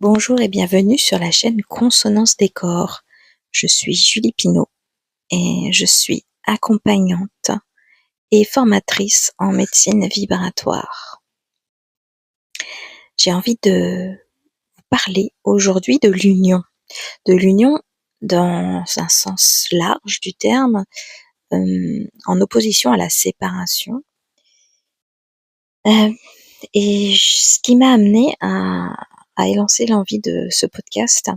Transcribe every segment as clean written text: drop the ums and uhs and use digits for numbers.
Bonjour et bienvenue sur la chaîne Consonance des corps. Je suis Julie Pinault et je suis accompagnante et formatrice en médecine vibratoire. J'ai envie de vous parler aujourd'hui de l'union dans un sens large du terme, en opposition à la séparation. Et ce qui m'a amenée à élancer l'envie de ce podcast,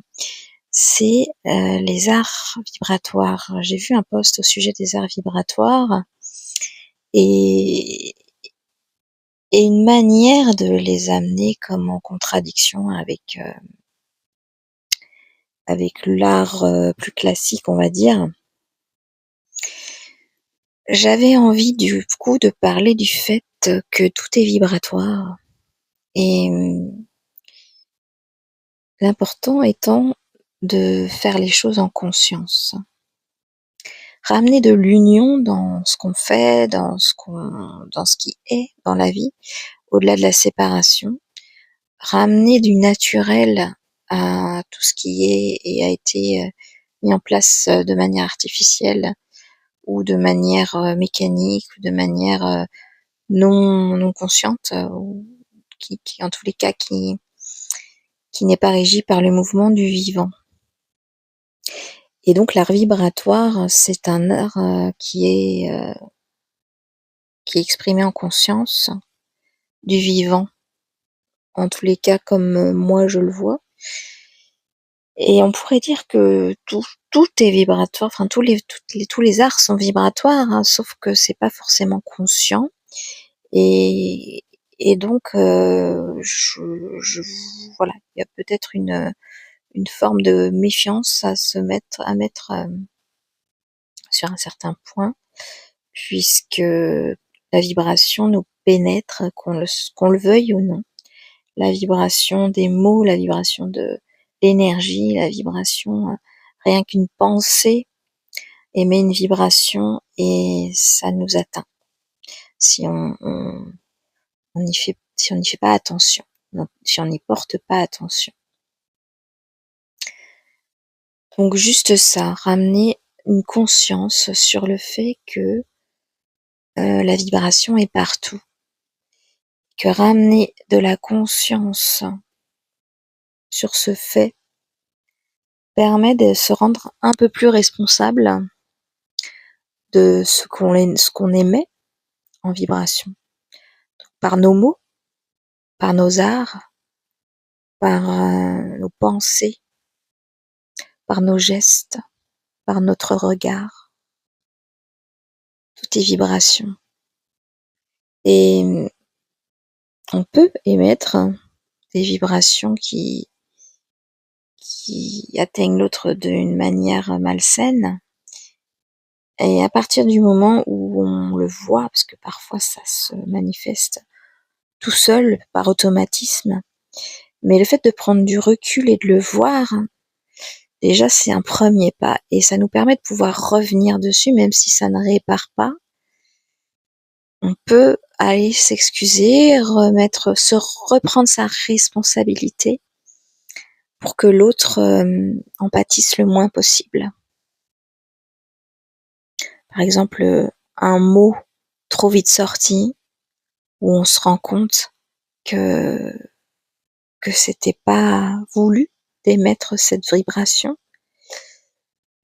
c'est les arts vibratoires. J'ai vu un post au sujet des arts vibratoires et, et une manière de les amener comme en contradiction avec l'art plus classique, on va dire. J'avais envie du coup de parler du fait que tout est vibratoire et l'important étant de faire les choses en conscience. Ramener de l'union dans ce qu'on fait, dans ce qui est dans la vie, au-delà de la séparation. Ramener du naturel à tout ce qui est et a été mis en place de manière artificielle ou de manière mécanique ou de manière non consciente, ou qui en tous les cas qui n'est pas régie par le mouvement du vivant. Et donc l'art vibratoire, c'est un art qui est exprimé en conscience du vivant, en tous les cas comme moi je le vois. Et on pourrait dire que tout est vibratoire, enfin tous les arts sont vibratoires, hein, sauf que c'est pas forcément conscient. Et, et donc voilà, il y a peut-être une forme de méfiance à mettre sur un certain point, puisque la vibration nous pénètre, qu'on le veuille ou non. La vibration des mots, la vibration de l'énergie, la vibration, rien qu'une pensée émet une vibration et ça nous atteint si on n'y fait pas attention, si on n'y porte pas attention. Donc juste ça, ramener une conscience sur le fait que la vibration est partout, que ramener de la conscience sur ce fait permet de se rendre un peu plus responsable de ce qu'on émet en vibration, par nos mots, par nos arts, par nos pensées, par nos gestes, par notre regard. Tout est vibration. Et on peut émettre des vibrations qui atteignent l'autre d'une manière malsaine. Et à partir du moment où on le voit, parce que parfois ça se manifeste tout seul, par automatisme, mais le fait de prendre du recul et de le voir, déjà c'est un premier pas, et ça nous permet de pouvoir revenir dessus, même si ça ne répare pas. On peut aller s'excuser, reprendre sa responsabilité pour que l'autre en pâtisse le moins possible. Par exemple, un mot trop vite sorti, où on se rend compte que c'était pas voulu d'émettre cette vibration,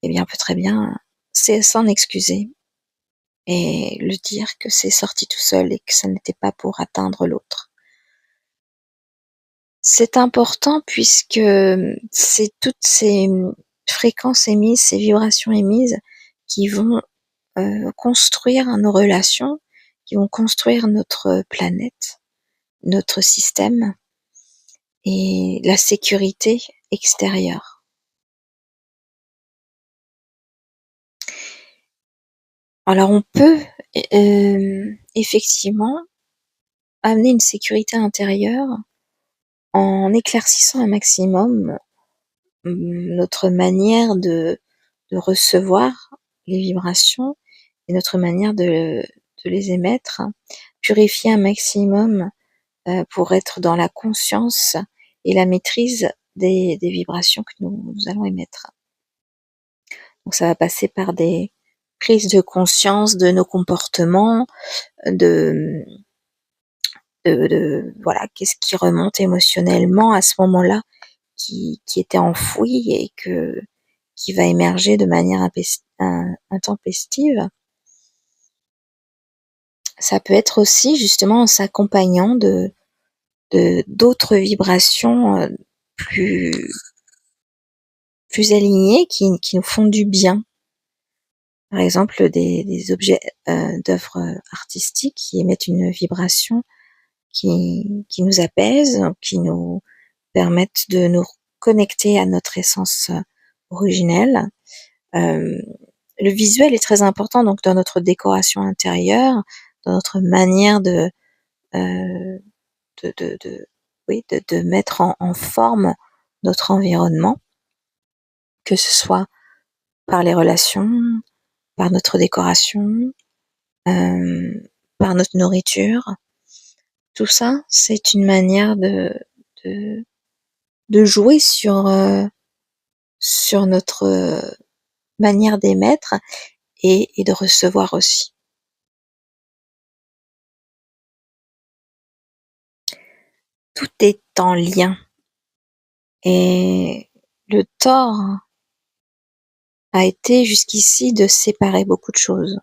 eh bien on peut très bien s'en excuser et le dire que c'est sorti tout seul et que ça n'était pas pour atteindre l'autre. C'est important puisque c'est toutes ces fréquences émises, ces vibrations émises qui vont construire nos relations, qui vont construire notre planète, notre système et la sécurité extérieure. Alors on peut effectivement amener une sécurité intérieure en éclaircissant un maximum notre manière de recevoir les vibrations et notre manière de les émettre, purifier un maximum pour être dans la conscience et la maîtrise des vibrations que nous allons émettre. Donc ça va passer par des prises de conscience de nos comportements, de voilà, qu'est-ce qui remonte émotionnellement à ce moment-là, qui était enfoui et qui va émerger de manière intempestive. Ça peut être aussi justement en s'accompagnant d'autres vibrations plus alignées qui nous font du bien. Par exemple, des objets d'œuvres artistiques qui émettent une vibration qui nous apaise, qui nous permettent de nous connecter à notre essence originelle. Le visuel est très important donc dans notre décoration intérieure, dans notre manière euh, de mettre en forme notre environnement, que ce soit par les relations, par notre décoration, par notre nourriture. Tout ça, c'est une manière de, de jouer sur notre manière d'émettre et de recevoir aussi. Tout est en lien. Et le tort a été jusqu'ici de séparer beaucoup de choses.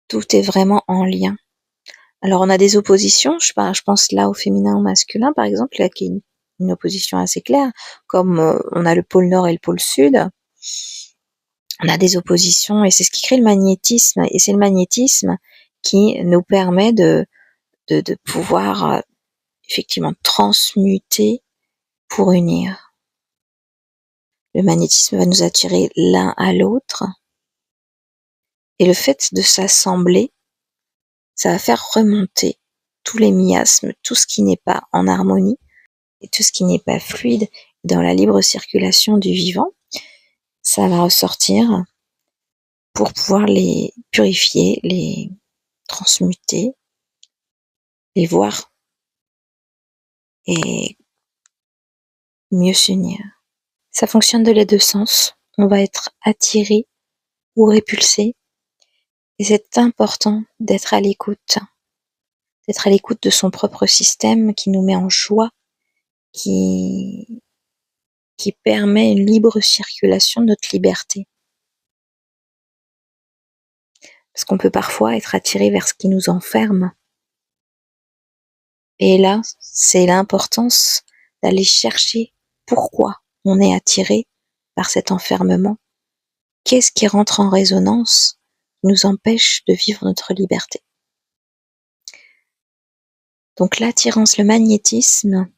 Tout est vraiment en lien. Alors on a des oppositions, je pense là au féminin, au masculin par exemple, là qui est une opposition assez claire, comme on a le pôle nord et le pôle sud. On a des oppositions et c'est ce qui crée le magnétisme. Et c'est le magnétisme qui nous permet de pouvoir effectivement transmuter pour unir. Le magnétisme va nous attirer l'un à l'autre. Et le fait de s'assembler, ça va faire remonter tous les miasmes, tout ce qui n'est pas en harmonie et tout ce qui n'est pas fluide dans la libre circulation du vivant. Ça va ressortir pour pouvoir les purifier, les transmuter, les voir et mieux s'unir. Ça fonctionne de les deux sens. On va être attiré ou répulsé. Et c'est important d'être à l'écoute de son propre système qui nous met en joie, qui permet une libre circulation de notre liberté. Parce qu'on peut parfois être attiré vers ce qui nous enferme. Et là, c'est l'importance d'aller chercher pourquoi on est attiré par cet enfermement. Qu'est-ce qui rentre en résonance, qui nous empêche de vivre notre liberté? Donc l'attirance, le magnétisme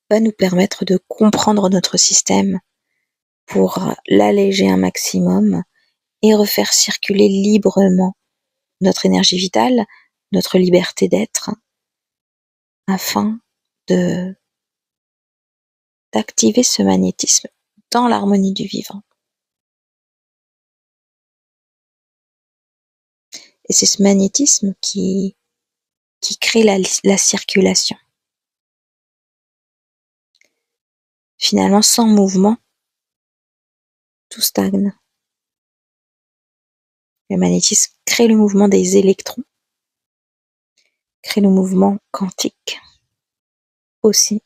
va nous permettre de comprendre notre système pour l'alléger un maximum et refaire circuler librement notre énergie vitale, notre liberté d'être, afin d'activer ce magnétisme dans l'harmonie du vivant. Et c'est ce magnétisme qui crée la circulation. Finalement, sans mouvement, tout stagne. Le magnétisme crée le mouvement des électrons, crée le mouvement quantique aussi.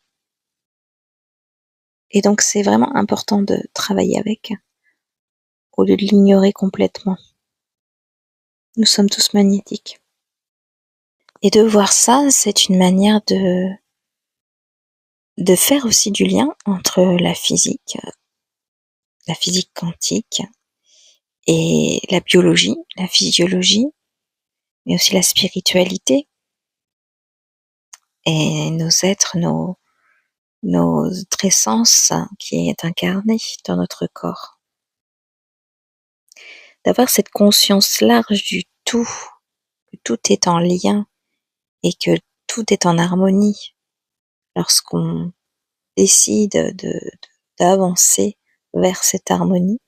Et donc c'est vraiment important de travailler avec, au lieu de l'ignorer complètement. Nous sommes tous magnétiques. Et de voir ça, c'est une manière de faire aussi du lien entre la physique quantique et la biologie, la physiologie, mais aussi la spiritualité et nos êtres, notre essence qui est incarnée dans notre corps. D'avoir cette conscience large du tout, que tout est en lien et que tout est en harmonie lorsqu'on décide d'avancer vers cette harmonie,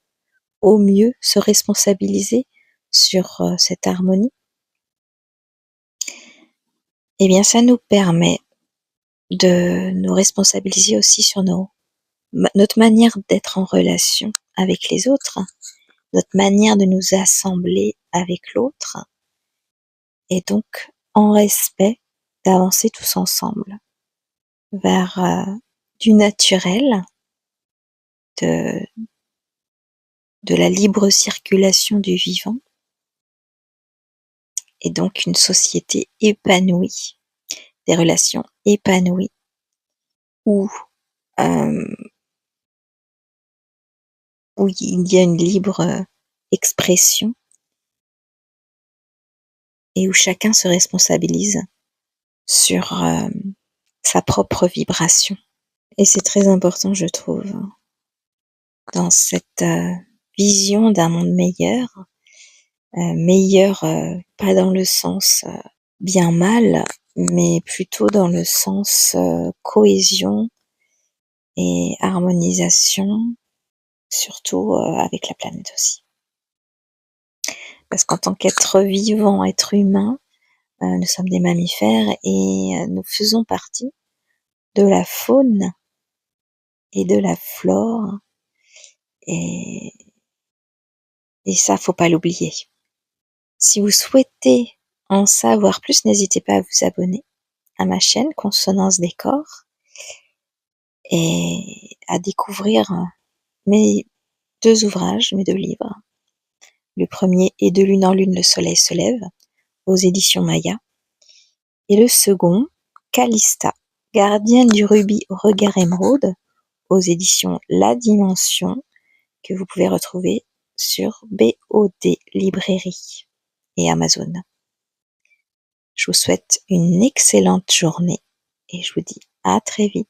au mieux se responsabiliser sur cette harmonie, eh bien ça nous permet de nous responsabiliser aussi sur notre manière d'être en relation avec les autres, notre manière de nous assembler avec l'autre, et donc, en respect, d'avancer tous ensemble vers du naturel, de, de la libre circulation du vivant, et donc une société épanouie, des relations épanouies, où, euh, où il y a une libre expression, et où chacun se responsabilise sur sa propre vibration. Et c'est très important, je trouve, dans cette vision d'un monde meilleur, meilleur pas dans le sens bien mal, mais plutôt dans le sens cohésion et harmonisation, surtout avec la planète aussi. Parce qu'en tant qu'être vivant, être humain, nous sommes des mammifères et nous faisons partie de la faune et de la flore, et, et ça, faut pas l'oublier. Si vous souhaitez en savoir plus, n'hésitez pas à vous abonner à ma chaîne Consonance des corps et à découvrir mes 2 ouvrages, mes 2 livres. Le premier est De lune en lune, le soleil se lève, aux éditions Maya. Et le second, Calista, gardienne du rubis au regard émeraude, aux éditions La Dimension, que vous pouvez retrouver sur BOD Librairie et Amazon. Je vous souhaite une excellente journée et je vous dis à très vite.